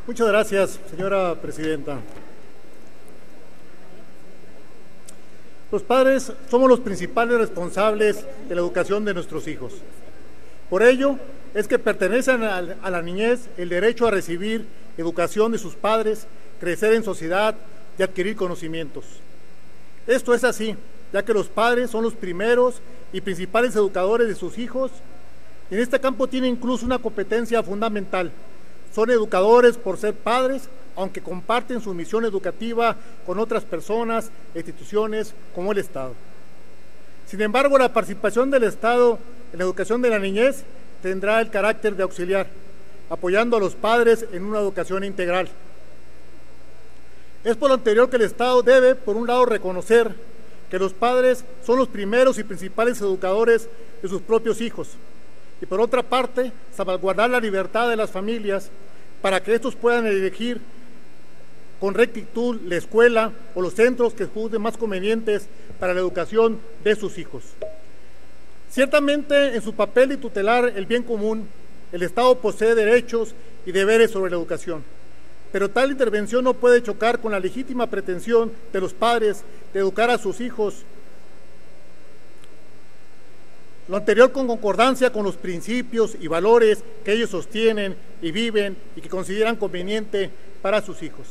Muchas gracias, señora presidenta. Los padres somos los principales responsables de la educación de nuestros hijos. Por ello, es que pertenecen a la niñez el derecho a recibir educación de sus padres, crecer en sociedad y adquirir conocimientos. Esto es así, ya que los padres son los primeros y principales educadores de sus hijos, y en este campo tienen incluso una competencia fundamental. Son educadores por ser padres, aunque comparten su misión educativa con otras personas e instituciones como el Estado. Sin embargo, la participación del Estado en la educación de la niñez tendrá el carácter de auxiliar, apoyando a los padres en una educación integral. Es por lo anterior que el Estado debe, por un lado, reconocer que los padres son los primeros y principales educadores de sus propios hijos, y por otra parte, salvaguardar la libertad de las familias para que estos puedan elegir con rectitud la escuela o los centros que juzguen más convenientes para la educación de sus hijos. Ciertamente, en su papel de tutelar el bien común, el Estado posee derechos y deberes sobre la educación, pero tal intervención no puede chocar con la legítima pretensión de los padres de educar a sus hijos, lo anterior con concordancia con los principios y valores que ellos sostienen y viven y que consideran conveniente para sus hijos.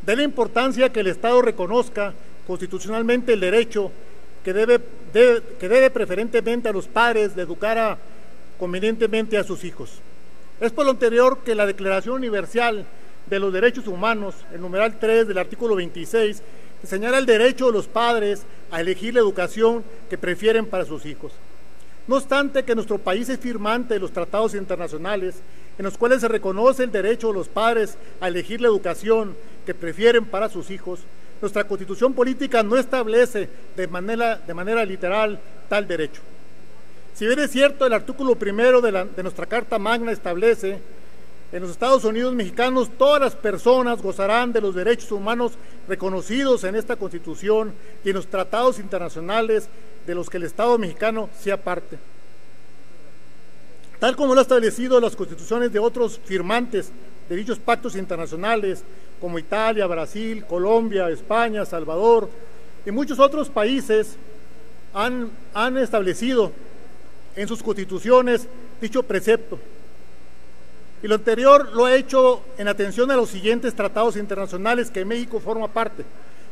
De la importancia que el Estado reconozca constitucionalmente el derecho que debe preferentemente a los padres de educar convenientemente a sus hijos. Es por lo anterior que la Declaración Universal de los Derechos Humanos, el numeral 3 del artículo 26, señala el derecho de los padres a elegir la educación que prefieren para sus hijos. No obstante que nuestro país es firmante de los tratados internacionales en los cuales se reconoce el derecho de los padres a elegir la educación que prefieren para sus hijos, nuestra Constitución política no establece de manera literal tal derecho. Si bien es cierto, el artículo 1 de nuestra Carta Magna establece: en los Estados Unidos mexicanos todas las personas gozarán de los derechos humanos reconocidos en esta Constitución y en los tratados internacionales de los que el Estado mexicano sea parte. Tal como lo ha establecido las constituciones de otros firmantes de dichos pactos internacionales, como Italia, Brasil, Colombia, España, Salvador y muchos otros países han establecido en sus constituciones dicho precepto. Y lo anterior lo ha hecho en atención a los siguientes tratados internacionales que México forma parte,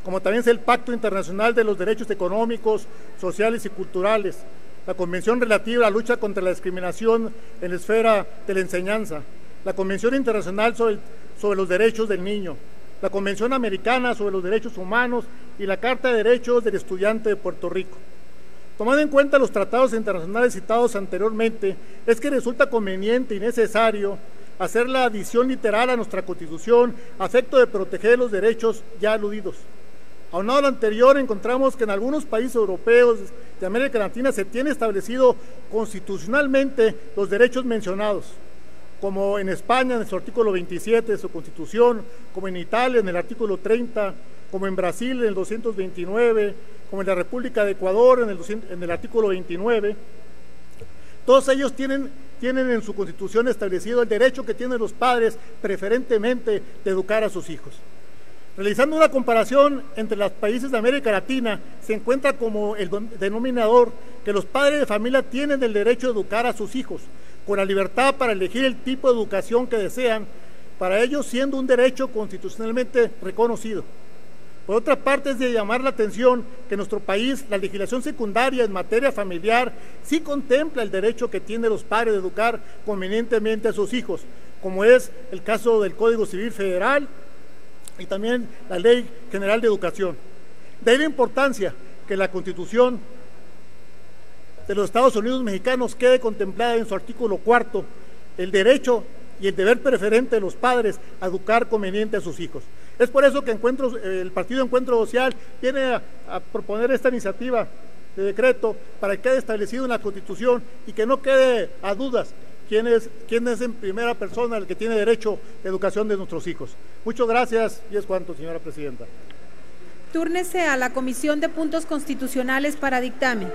como también es el Pacto Internacional de los Derechos Económicos, Sociales y Culturales, la Convención relativa a la lucha contra la discriminación en la esfera de la enseñanza, la Convención Internacional sobre los Derechos del Niño, la Convención Americana sobre los Derechos Humanos y la Carta de Derechos del Estudiante de Puerto Rico. Tomando en cuenta los tratados internacionales citados anteriormente, es que resulta conveniente y necesario hacer la adición literal a nuestra Constitución a efecto de proteger los derechos ya aludidos. Aunado a lo anterior, encontramos que en algunos países europeos de América Latina se tiene establecido constitucionalmente los derechos mencionados, como en España en su artículo 27 de su Constitución, como en Italia en el artículo 30, como en Brasil en el 229, como en la República de Ecuador en el artículo 29. Todos ellos tienen en su Constitución establecido el derecho que tienen los padres preferentemente de educar a sus hijos. Realizando una comparación entre los países de América Latina, se encuentra como el denominador que los padres de familia tienen el derecho de educar a sus hijos, con la libertad para elegir el tipo de educación que desean, para ellos siendo un derecho constitucionalmente reconocido. Por otra parte, es de llamar la atención que en nuestro país la legislación secundaria en materia familiar sí contempla el derecho que tienen los padres de educar convenientemente a sus hijos, como es el caso del Código Civil Federal y también la Ley General de Educación. De ahí la importancia que la Constitución de los Estados Unidos mexicanos quede contemplada en su artículo 4 el derecho y el deber preferente de los padres a educar conveniente a sus hijos. Es por eso que el Partido Encuentro Social viene a proponer esta iniciativa de decreto para que quede establecido en la Constitución y que no quede a dudas quién es en primera persona el que tiene derecho a educación de nuestros hijos. Muchas gracias y es cuanto, señora presidenta. Túrnese a la Comisión de Puntos Constitucionales para dictamen.